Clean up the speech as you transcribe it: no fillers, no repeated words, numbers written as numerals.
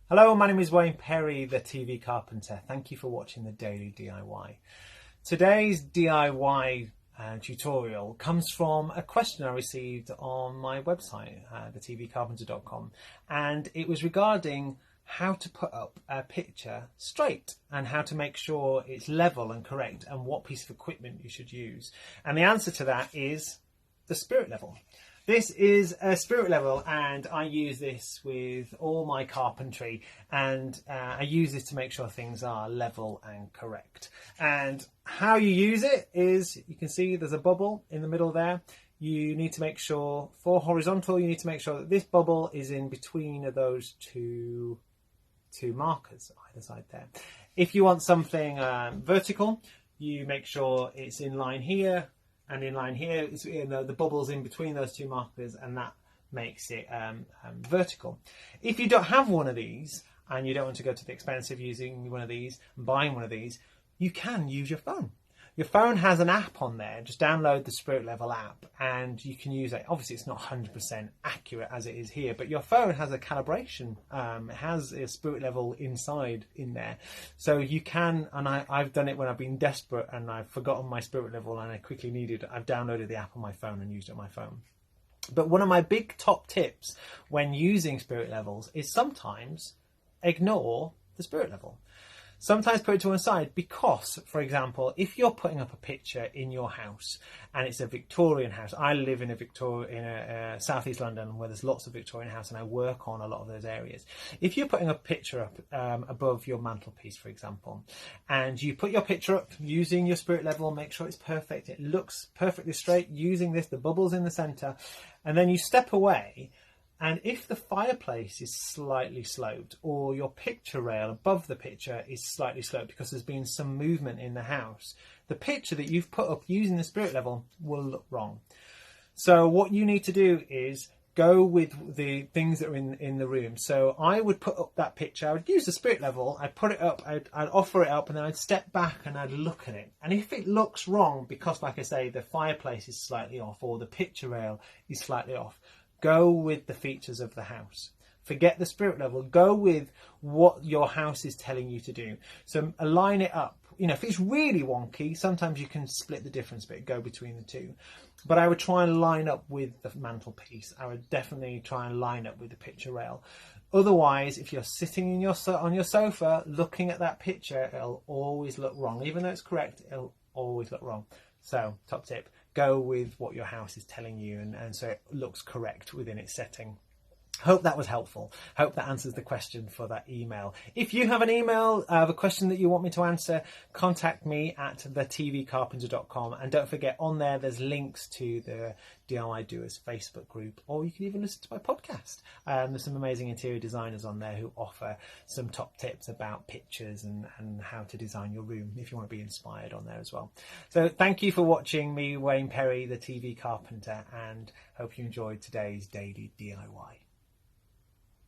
Hello, my name is Wayne Perry, the TV Carpenter. Thank you for watching the Daily DIY. Today's DIY tutorial comes from a question I received on my website, thetvcarpenter.com, and it was regarding how to put up a picture straight and how to make sure it's level and correct and what piece of equipment you should use. And the answer to that is the spirit level. This is a spirit level, and I use this with all my carpentry, and I use this to make sure things are level and correct. And how you use it is, you can see there's a bubble in the middle there. You need to make sure, for horizontal, you need to make sure that this bubble is in between of those two markers either side there. If you want something vertical, you make sure it's in line here and in line here. It's, the bubble's in between those two markers, and that makes it vertical. If you don't have one of these and you don't want to go to the expense of using one of these and buying one of these, you can use your phone. Your phone has an app on there. Just download the Spirit Level app and you can use it. Obviously it's not 100% accurate as it is here, but your phone has a calibration. It has a spirit level inside in there. So you can, and I've done it when I've been desperate and I've forgotten my spirit level and I quickly needed, I've downloaded the app on my phone and used it on my phone. But one of my big top tips when using spirit levels is sometimes ignore the spirit level. Sometimes put it to one side because, for example, if you're putting up a picture in your house and it's a Victorian house, I live in a southeast London where there's lots of Victorian houses, and I work on a lot of those areas. If you're putting a picture up above your mantelpiece, for example, and you put your picture up using your spirit level, make sure it's perfect, it looks perfectly straight, using this, the bubbles in the centre, and then you step away. And if the fireplace is slightly sloped, or your picture rail above the picture is slightly sloped because there's been some movement in the house, the picture that you've put up using the spirit level will look wrong. So what you need to do is go with the things that are in the room. So I would put up that picture, I would use the spirit level, I'd put it up, I'd offer it up, and then I'd step back and I'd look at it. And if it looks wrong, because like I say, the fireplace is slightly off or the picture rail is slightly off, go with the features of the house. Forget the spirit level. Go with what your house is telling you to do. So align it up. You know, if it's really wonky, sometimes you can split the difference bit, go between the two. But I would try and line up with the mantelpiece. I would definitely try and line up with the picture rail. Otherwise, if you're sitting in on your sofa looking at that picture, it'll always look wrong. Even though it's correct, it'll always look wrong. So, top tip, go with what your house is telling you, and so it looks correct within its setting. Hope that was helpful. Hope that answers the question for that email. If you have an email of a question that you want me to answer, contact me at thetvcarpenter.com, and don't forget, on there there's links to the DIY Doers Facebook group, or you can even listen to my podcast. There's some amazing interior designers on there who offer some top tips about pictures and how to design your room if you want to be inspired on there as well. So thank you for watching me, Wayne Perry, the TV Carpenter, and hope you enjoyed today's daily DIY.